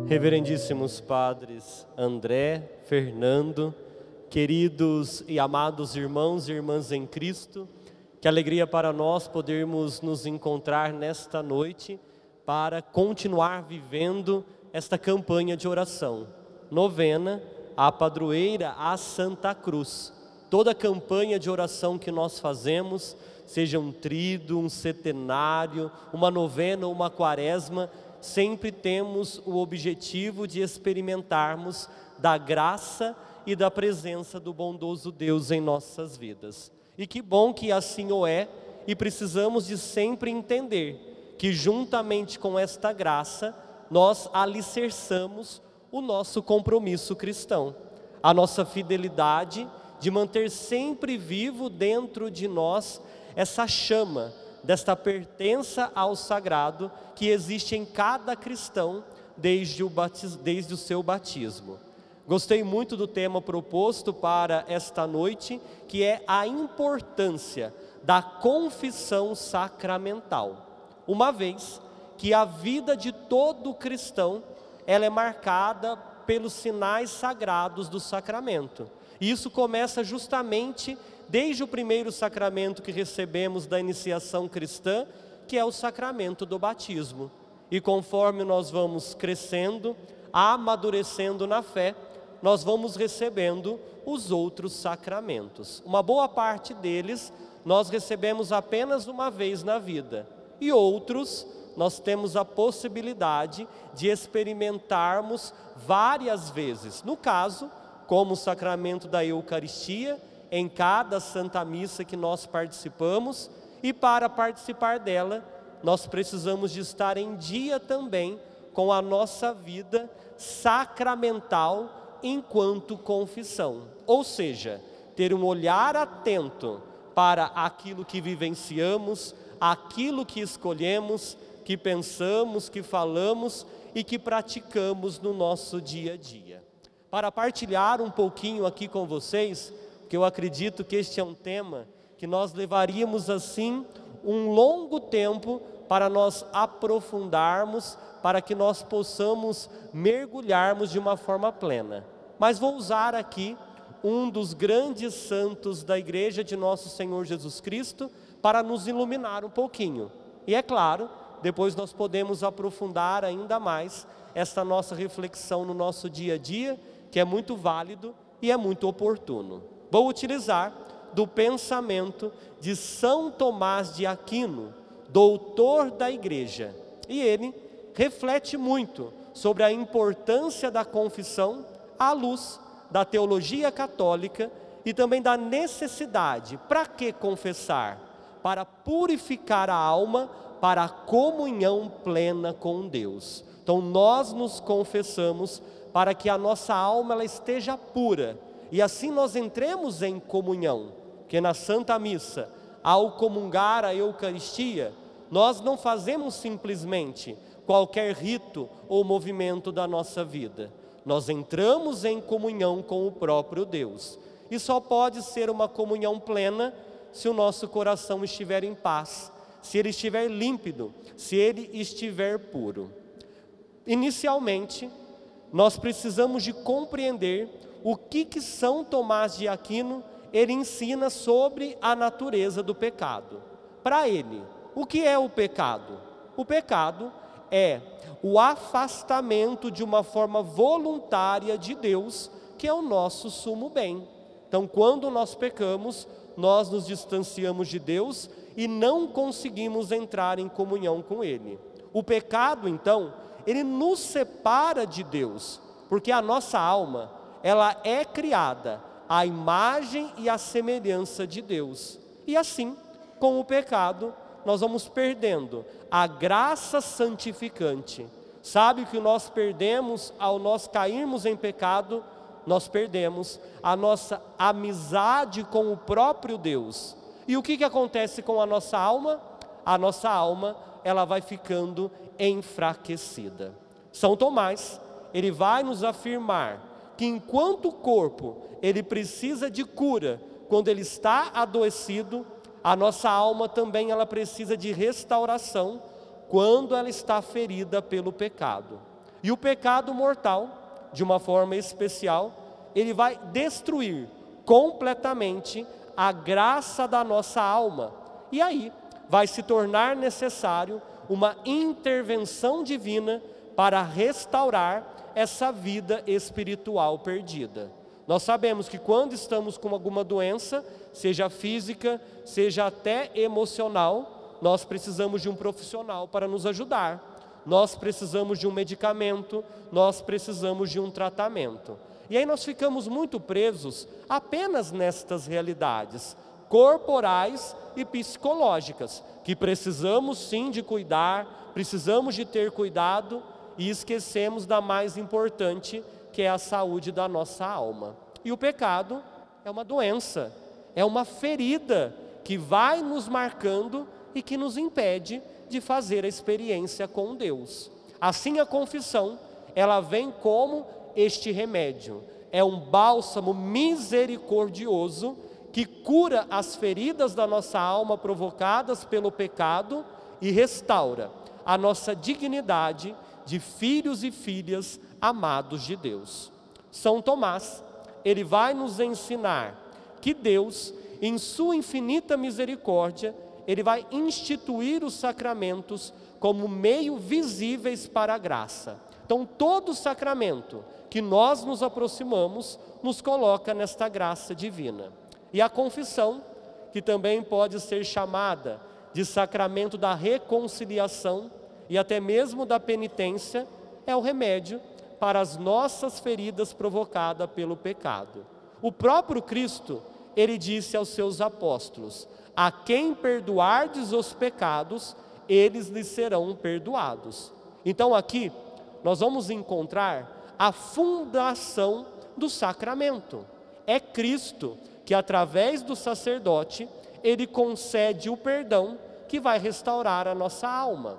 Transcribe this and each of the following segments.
Reverendíssimos padres André, Fernando, queridos e amados irmãos e irmãs em Cristo, que alegria para nós podermos nos encontrar nesta noite para continuar vivendo esta campanha de oração, novena à padroeira, à Santa Cruz. Toda campanha de oração que nós fazemos, seja um tríduo, um setenário, uma novena ou uma quaresma, sempre temos o objetivo de experimentarmos da graça e da presença do bondoso Deus em nossas vidas. E que bom que assim o é, e precisamos de sempre entender que juntamente com esta graça, nós alicerçamos o nosso compromisso cristão, a nossa fidelidade de manter sempre vivo dentro de nós essa chama desta pertença ao sagrado que existe em cada cristão desde o seu batismo. Gostei muito do tema proposto para esta noite, que é a importância da confissão sacramental, uma vez que a vida de todo cristão ela é marcada pelos sinais sagrados do sacramento. E isso começa justamente desde o primeiro sacramento que recebemos da iniciação cristã, que é o sacramento do batismo. E conforme nós vamos crescendo, amadurecendo na fé, nós vamos recebendo os outros sacramentos. Uma boa parte deles nós recebemos apenas uma vez na vida, e outros nós temos a possibilidade de experimentarmos várias vezes. No caso, como o sacramento da Eucaristia, em cada Santa Missa que nós participamos, e para participar dela, nós precisamos de estar em dia também com a nossa vida sacramental enquanto confissão. Ou seja, ter um olhar atento para aquilo que vivenciamos, aquilo que escolhemos, que pensamos, que falamos e que praticamos no nosso dia a dia. Para partilhar um pouquinho aqui com vocês, que eu acredito que este é um tema que nós levaríamos assim um longo tempo para nós aprofundarmos, para que nós possamos mergulharmos de uma forma plena. Mas vou usar aqui um dos grandes santos da Igreja de Nosso Senhor Jesus Cristo para nos iluminar um pouquinho. E é claro, depois nós podemos aprofundar ainda mais essa nossa reflexão no nosso dia a dia, que é muito válido e é muito oportuno. Vou utilizar do pensamento de São Tomás de Aquino, doutor da Igreja. E ele reflete muito sobre a importância da confissão à luz da teologia católica e também da necessidade. Para que confessar? Para purificar a alma para a comunhão plena com Deus. Então nós nos confessamos para que a nossa alma ela esteja pura, e assim nós entremos em comunhão, que na Santa Missa, ao comungar a Eucaristia, nós não fazemos simplesmente qualquer rito ou movimento da nossa vida, nós entramos em comunhão com o próprio Deus, e só pode ser uma comunhão plena se o nosso coração estiver em paz, se ele estiver límpido, se ele estiver puro. Inicialmente, nós precisamos de compreender o que São Tomás de Aquino ele ensina sobre a natureza do pecado. Para ele, o que é o pecado? O pecado é o afastamento de uma forma voluntária de Deus, que é o nosso sumo bem. Então, quando nós pecamos, nós nos distanciamos de Deus e não conseguimos entrar em comunhão com Ele. O pecado, então, ele nos separa de Deus, porque a nossa alma, ela é criada à imagem e à semelhança de Deus. E assim, com o pecado, nós vamos perdendo a graça santificante. Sabe o que nós perdemos ao nós cairmos em pecado? Nós perdemos a nossa amizade com o próprio Deus. E o que acontece com a nossa alma? A nossa alma, ela vai ficando enfraquecida. São Tomás, ele vai nos afirmar que enquanto o corpo, ele precisa de cura, quando ele está adoecido, a nossa alma também ela precisa de restauração, quando ela está ferida pelo pecado. E o pecado mortal, de uma forma especial, ele vai destruir completamente a graça da nossa alma. E aí vai se tornar necessário uma intervenção divina para restaurar essa vida espiritual perdida. Nós sabemos que quando estamos com alguma doença, seja física, seja até emocional, nós precisamos de um profissional para nos ajudar. Nós precisamos de um medicamento, nós precisamos de um tratamento. E aí nós ficamos muito presos apenas nestas realidades corporais e psicológicas, que precisamos sim de cuidar, precisamos de ter cuidado e esquecemos da mais importante, que é a saúde da nossa alma. E o pecado é uma doença, é uma ferida que vai nos marcando e que nos impede de fazer a experiência com Deus. Assim a confissão, ela vem como este remédio, é um bálsamo misericordioso que cura as feridas da nossa alma provocadas pelo pecado e restaura a nossa dignidade de filhos e filhas amados de Deus. São Tomás, ele vai nos ensinar que Deus, em sua infinita misericórdia, ele vai instituir os sacramentos como meio visíveis para a graça. Então, todo sacramento que nós nos aproximamos, nos coloca nesta graça divina. E a confissão, que também pode ser chamada de sacramento da reconciliação e até mesmo da penitência, é o remédio para as nossas feridas provocadas pelo pecado. O próprio Cristo, ele disse aos seus apóstolos: a quem perdoardes os pecados, eles lhes serão perdoados. Então aqui nós vamos encontrar a fundação do sacramento. É Cristo que, através do sacerdote, ele concede o perdão que vai restaurar a nossa alma.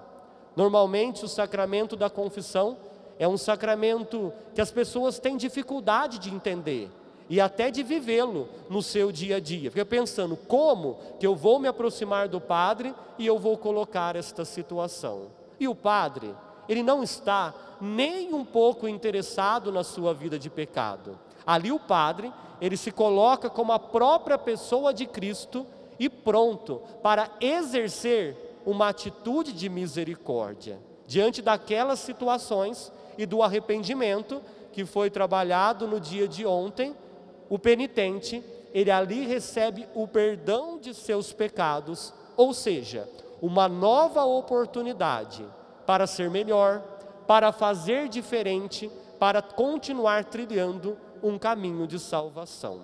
Normalmente o sacramento da confissão é um sacramento que as pessoas têm dificuldade de entender e até de vivê-lo no seu dia a dia. Fica pensando, como que eu vou me aproximar do padre e eu vou colocar esta situação? E o padre, ele não está nem um pouco interessado na sua vida de pecado. Ali o padre, ele se coloca como a própria pessoa de Cristo e pronto para exercer uma atitude de misericórdia diante daquelas situações e do arrependimento que foi trabalhado no dia de ontem. O penitente, ele ali recebe o perdão de seus pecados, ou seja, uma nova oportunidade para ser melhor, para fazer diferente, para continuar trilhando um caminho de salvação.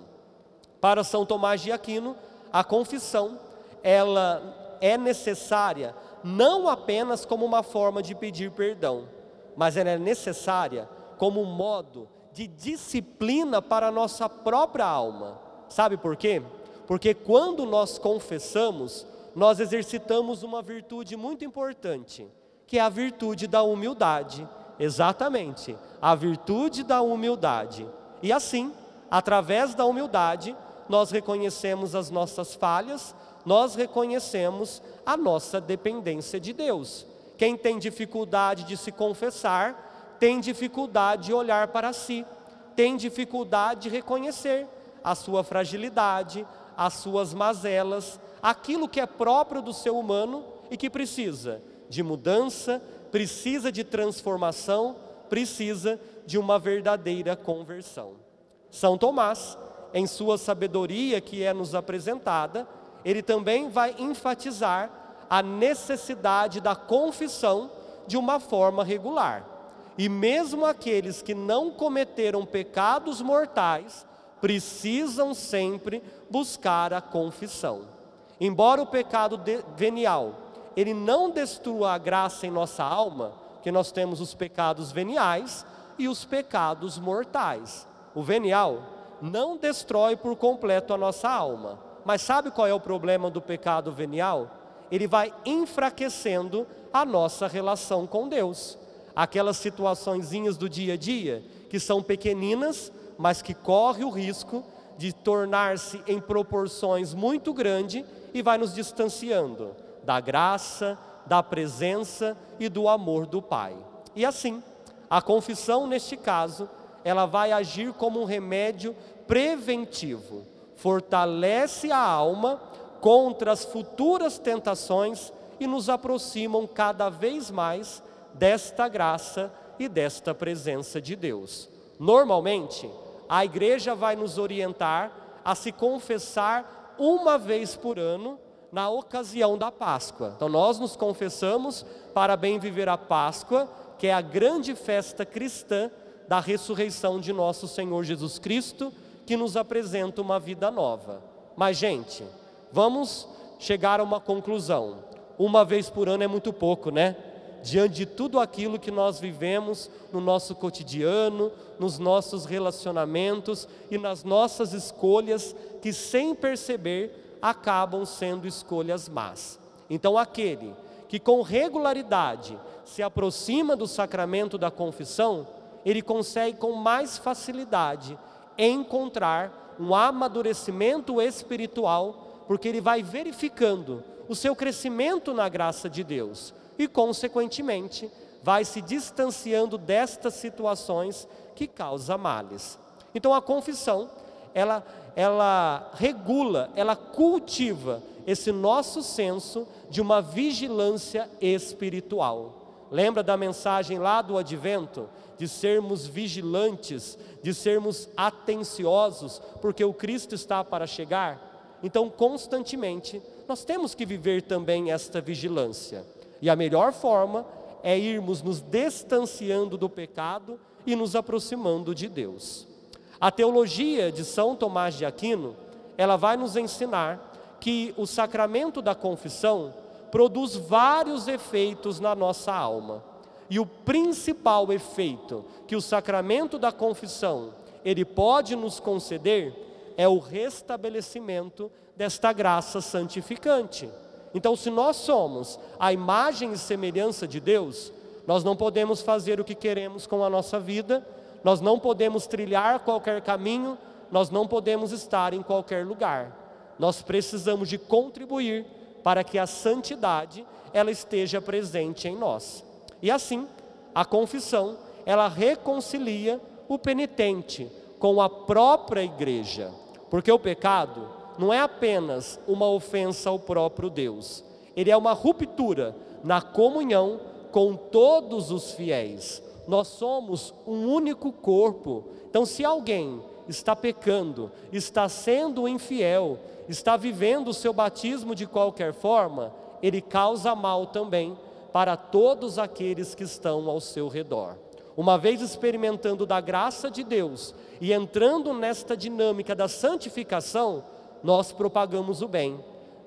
Para São Tomás de Aquino, a confissão, ela é necessária não apenas como uma forma de pedir perdão, mas ela é necessária como um modo de disciplina para a nossa própria alma. Sabe por quê? Porque quando nós confessamos, nós exercitamos uma virtude muito importante, que é a virtude da humildade. Exatamente, a virtude da humildade. E assim, através da humildade, nós reconhecemos as nossas falhas, nós reconhecemos a nossa dependência de Deus. Quem tem dificuldade de se confessar, tem dificuldade de olhar para si, tem dificuldade de reconhecer a sua fragilidade, as suas mazelas, aquilo que é próprio do ser humano e que precisa de mudança, precisa de transformação, precisa de uma verdadeira conversão. São Tomás, em sua sabedoria que é nos apresentada, ele também vai enfatizar a necessidade da confissão de uma forma regular. E mesmo aqueles que não cometeram pecados mortais, precisam sempre buscar a confissão. Embora o pecado venial, ele não destrua a graça em nossa alma, que nós temos os pecados veniais e os pecados mortais. O venial não destrói por completo a nossa alma. Mas sabe qual é o problema do pecado venial? Ele vai enfraquecendo a nossa relação com Deus. Aquelas situaçõezinhas do dia a dia, que são pequeninas, mas que corre o risco de tornar-se em proporções muito grandes e vai nos distanciando da graça, da presença e do amor do Pai. E assim, A confissão, neste caso, ela vai agir como um remédio preventivo, fortalece a alma contra as futuras tentações e nos aproximam cada vez mais desta graça e desta presença de Deus. Normalmente, a igreja vai nos orientar a se confessar uma vez por ano na ocasião da Páscoa. Então nós nos confessamos para bem viver a Páscoa, que é a grande festa cristã da ressurreição de nosso Senhor Jesus Cristo, que nos apresenta uma vida nova. Mas, gente, vamos chegar a uma conclusão. Uma vez por ano é muito pouco, né? Diante de tudo aquilo que nós vivemos no nosso cotidiano, nos nossos relacionamentos e nas nossas escolhas, que sem perceber acabam sendo escolhas más. Então, aquele que com regularidade se aproxima do sacramento da confissão, ele consegue com mais facilidade encontrar um amadurecimento espiritual, porque ele vai verificando o seu crescimento na graça de Deus e, consequentemente, vai se distanciando destas situações que causam males. Então a confissão, ela regula, ela cultiva esse nosso senso de uma vigilância espiritual. Lembra da mensagem lá do Advento? De sermos vigilantes, de sermos atenciosos, porque o Cristo está para chegar? Então, constantemente, nós temos que viver também esta vigilância. E a melhor forma é irmos nos distanciando do pecado e nos aproximando de Deus. A teologia de São Tomás de Aquino, ela vai nos ensinar que o sacramento da confissão produz vários efeitos na nossa alma. E o principal efeito que o sacramento da confissão ele pode nos conceder é o restabelecimento desta graça santificante. Então, se nós somos a imagem e semelhança de Deus, nós não podemos fazer o que queremos com a nossa vida, nós não podemos trilhar qualquer caminho, nós não podemos estar em qualquer lugar. Nós precisamos de contribuir para que a santidade ela esteja presente em nós. E assim, a confissão, ela reconcilia o penitente com a própria igreja, porque o pecado não é apenas uma ofensa ao próprio Deus, ele é uma ruptura na comunhão com todos os fiéis. Nós somos um único corpo. Então, se alguém está pecando, está sendo infiel, está vivendo o seu batismo de qualquer forma, ele causa mal também para todos aqueles que estão ao seu redor. Uma vez experimentando da graça de Deus e entrando nesta dinâmica da santificação, nós propagamos o bem,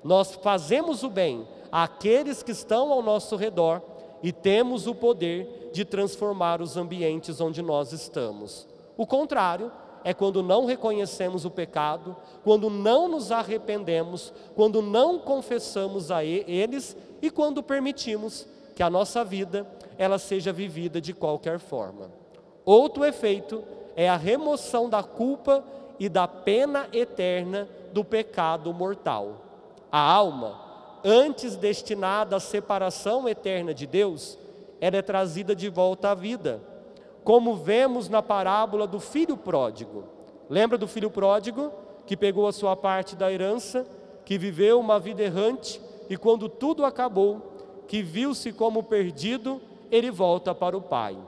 nós fazemos o bem àqueles que estão ao nosso redor e temos o poder de transformar os ambientes onde nós estamos. O contrário é quando não reconhecemos o pecado, quando não nos arrependemos, quando não confessamos a eles e quando permitimos que a nossa vida ela seja vivida de qualquer forma. Outro efeito é a remoção da culpa e da pena eterna do pecado mortal. A alma, antes destinada à separação eterna de Deus, ela é trazida de volta à vida, como vemos na parábola do filho pródigo. Lembra do filho pródigo que pegou a sua parte da herança, que viveu uma vida errante e quando tudo acabou, que viu-se como perdido, ele volta para o pai.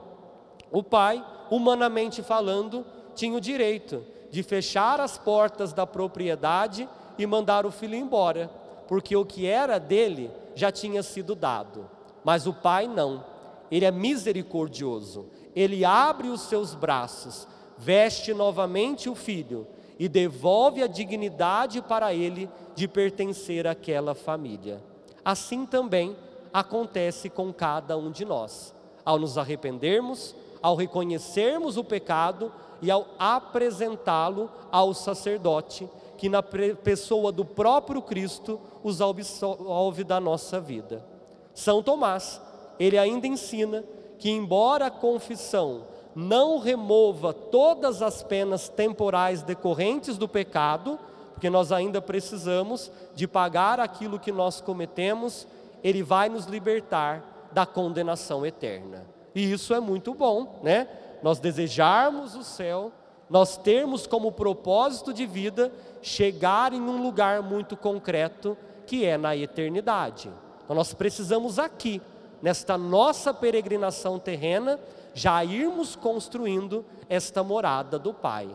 O pai, humanamente falando, tinha o direito de fechar as portas da propriedade e mandar o filho embora, porque o que era dele já tinha sido dado. Mas o pai não, ele é misericordioso, ele abre os seus braços, veste novamente o filho e devolve a dignidade para ele de pertencer àquela família. Assim também acontece com cada um de nós, ao nos arrependermos, ao reconhecermos o pecado e ao apresentá-lo ao sacerdote, que na pessoa do próprio Cristo os absolve da nossa vida. São Tomás, ele ainda ensina que embora a confissão não remova todas as penas temporais decorrentes do pecado, porque nós ainda precisamos de pagar aquilo que nós cometemos, ele vai nos libertar da condenação eterna. E isso é muito bom, né? Nós desejarmos o céu, nós termos como propósito de vida chegar em um lugar muito concreto, que é na eternidade. Então nós precisamos aqui, nesta nossa peregrinação terrena, já irmos construindo esta morada do Pai.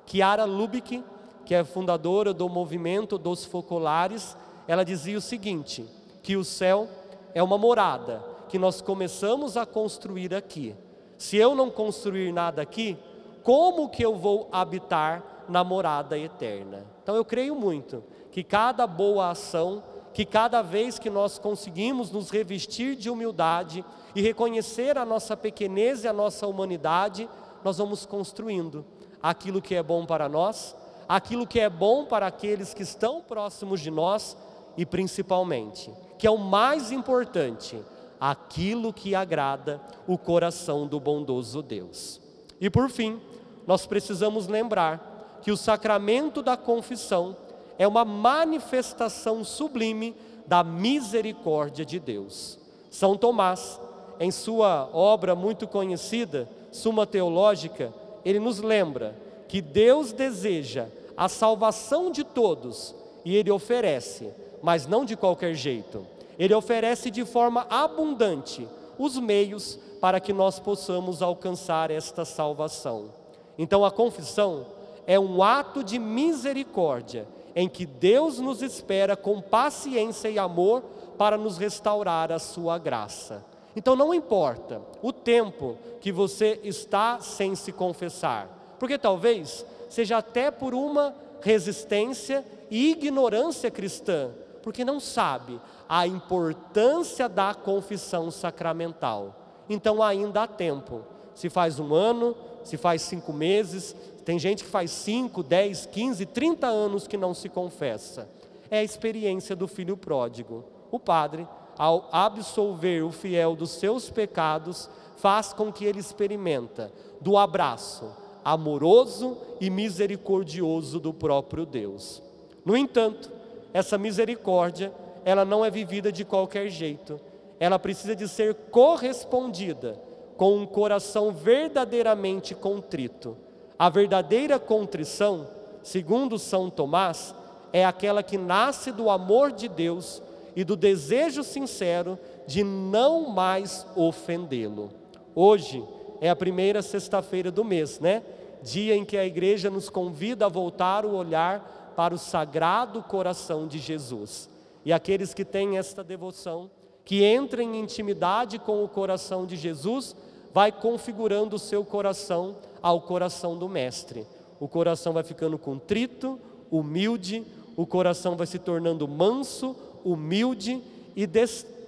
Chiara Lubich, que é fundadora do movimento dos focolares, ela dizia o seguinte, que o céu é uma morada que nós começamos a construir aqui. Se eu não construir nada aqui, como que eu vou habitar na morada eterna? Então eu creio muito que cada boa ação, que cada vez que nós conseguimos nos revestir de humildade e reconhecer a nossa pequenez e a nossa humanidade, nós vamos construindo aquilo que é bom para nós, aquilo que é bom para aqueles que estão próximos de nós e principalmente, que é o mais importante, aquilo que agrada o coração do bondoso Deus. E por fim, nós precisamos lembrar que o sacramento da confissão é uma manifestação sublime da misericórdia de Deus. São Tomás, em sua obra muito conhecida, Suma Teológica, ele nos lembra que Deus deseja a salvação de todos e Ele oferece, mas não de qualquer jeito. Ele oferece de forma abundante os meios para que nós possamos alcançar esta salvação. Então a confissão é um ato de misericórdia em que Deus nos espera com paciência e amor para nos restaurar a sua graça. Então não importa o tempo que você está sem se confessar, porque talvez seja até por uma resistência e ignorância cristã, porque não sabe a importância da confissão sacramental. Então ainda há tempo, se faz 1 ano, se faz 5 meses, tem gente que faz 5, 10, 15, 30 anos que não se confessa. É a experiência do filho pródigo. O padre, ao absolver o fiel dos seus pecados, faz com que ele experimenta do abraço amoroso e misericordioso do próprio Deus. No entanto, essa misericórdia, ela não é vivida de qualquer jeito. Ela precisa de ser correspondida com um coração verdadeiramente contrito. A verdadeira contrição, segundo São Tomás, é aquela que nasce do amor de Deus e do desejo sincero de não mais ofendê-lo. Hoje é a primeira sexta-feira do mês, né? Dia em que a igreja nos convida a voltar o olhar para o Sagrado Coração de Jesus. E aqueles que têm esta devoção, que entrem em intimidade com o coração de Jesus, vai configurando o seu coração ao coração do Mestre. O coração vai ficando contrito, humilde, o coração vai se tornando manso, humilde e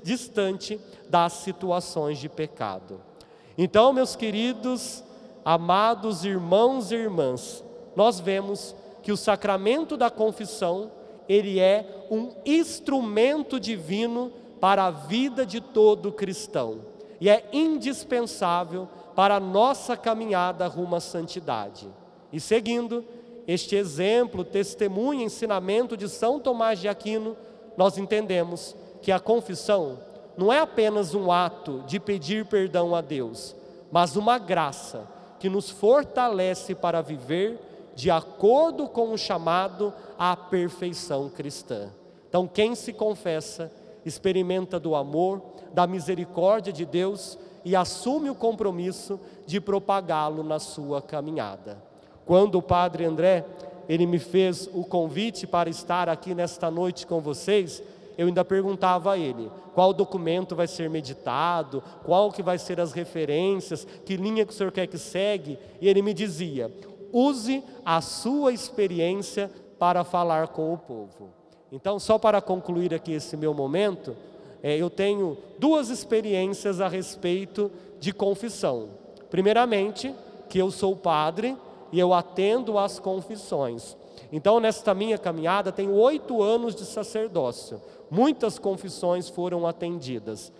distante das situações de pecado. Então, meus queridos, amados irmãos e irmãs, nós vemos que o sacramento da confissão, ele é um instrumento divino para a vida de todo cristão e é indispensável para a nossa caminhada rumo à santidade. E seguindo este exemplo, testemunho e ensinamento de São Tomás de Aquino, nós entendemos que a confissão não é apenas um ato de pedir perdão a Deus, mas uma graça que nos fortalece para viver de acordo com o chamado à perfeição cristã. Então, quem se confessa, experimenta do amor, da misericórdia de Deus e assume o compromisso de propagá-lo na sua caminhada. Quando o Padre André, ele me fez o convite para estar aqui nesta noite com vocês, eu ainda perguntava a ele, qual documento vai ser meditado, qual que vai ser as referências, que linha que o senhor quer que segue, e ele me dizia, use a sua experiência para falar com o povo. Então, só para concluir aqui esse meu momento, eu tenho 2 experiências a respeito de confissão. Primeiramente, que eu sou padre e eu atendo às confissões. Então, nesta minha caminhada, tenho 8 anos de sacerdócio. Muitas confissões foram atendidas.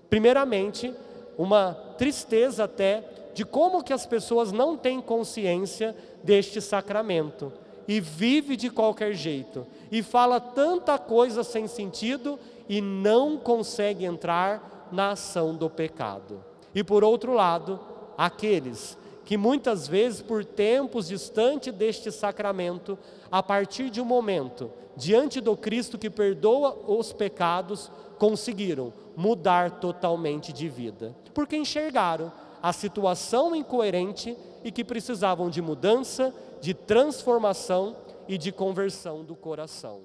Primeiramente, uma tristeza até de como que as pessoas não têm consciência deste sacramento e vive de qualquer jeito e fala tanta coisa sem sentido e não consegue entrar na ação do pecado. E por outro lado, aqueles que muitas vezes, por tempos distante deste sacramento, a partir de um momento, diante do Cristo que perdoa os pecados, conseguiram mudar totalmente de vida, porque enxergaram a situação incoerente e que precisavam de mudança, de transformação e de conversão do coração.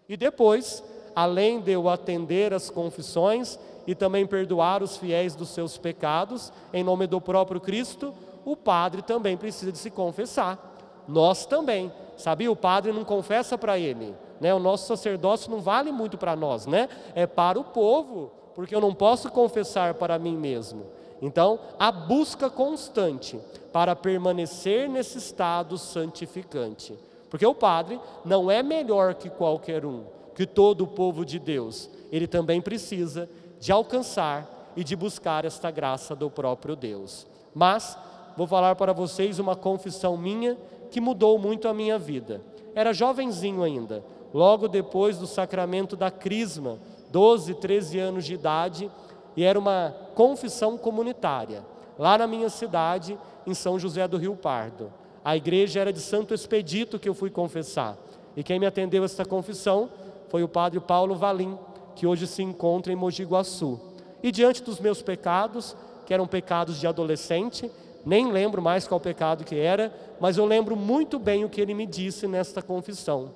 E depois, além de eu atender as confissões e também perdoar os fiéis dos seus pecados, em nome do próprio Cristo, o padre também precisa de se confessar. Nós também, sabia? O padre não confessa para ele, né? O nosso sacerdócio não vale muito para nós, né? É para o povo, porque eu não posso confessar para mim mesmo. Então, a busca constante para permanecer nesse estado santificante. Porque o padre não é melhor que qualquer um, que todo o povo de Deus. Ele também precisa de alcançar e de buscar esta graça do próprio Deus. Mas vou falar para vocês uma confissão minha que mudou muito a minha vida. Era jovenzinho ainda, logo depois do sacramento da crisma, 12, 13 anos de idade, e era uma confissão comunitária, lá na minha cidade, em São José do Rio Pardo. A igreja era de Santo Expedito que eu fui confessar, e quem me atendeu esta confissão foi o padre Paulo Valim, que hoje se encontra em Mogi Guaçu. E diante dos meus pecados, que eram pecados de adolescente, nem lembro mais qual pecado que era, mas eu lembro muito bem o que ele me disse nesta confissão.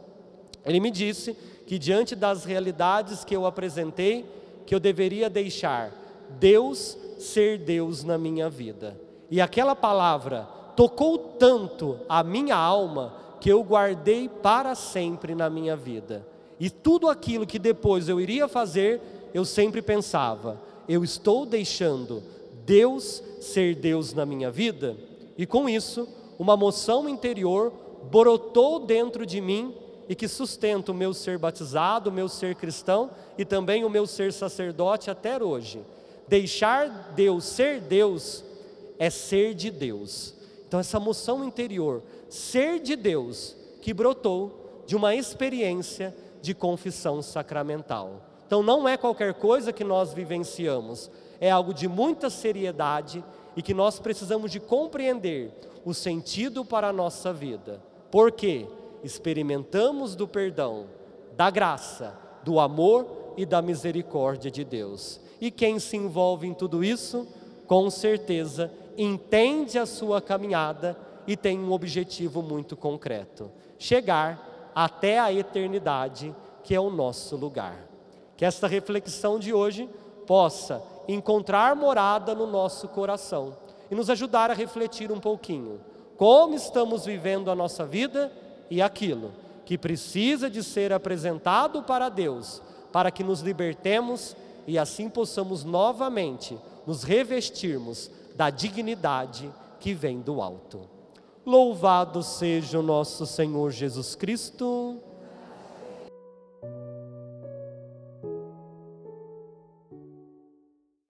Ele me disse que diante das realidades que eu apresentei, que eu deveria deixar Deus ser Deus na minha vida. E aquela palavra tocou tanto a minha alma que eu guardei para sempre na minha vida. E tudo aquilo que depois eu iria fazer, eu sempre pensava, eu estou deixando Deus ser Deus na minha vida? E com isso, uma moção interior brotou dentro de mim e que sustenta o meu ser batizado, o meu ser cristão e também o meu ser sacerdote até hoje. Deixar Deus ser Deus é ser de Deus. Então essa moção interior, ser de Deus, que brotou de uma experiência de confissão sacramental. Então não é qualquer coisa que nós vivenciamos, é algo de muita seriedade e que nós precisamos de compreender o sentido para a nossa vida. Por quê? Experimentamos do perdão, da graça, do amor e da misericórdia de Deus. E quem se envolve em tudo isso, com certeza, entende a sua caminhada e tem um objetivo muito concreto: chegar até a eternidade, que é o nosso lugar. Que esta reflexão de hoje possa encontrar morada no nosso coração e nos ajudar a refletir um pouquinho como estamos vivendo a nossa vida e aquilo que precisa de ser apresentado para Deus, para que nos libertemos e assim possamos novamente nos revestirmos da dignidade que vem do alto. Louvado seja o nosso Senhor Jesus Cristo.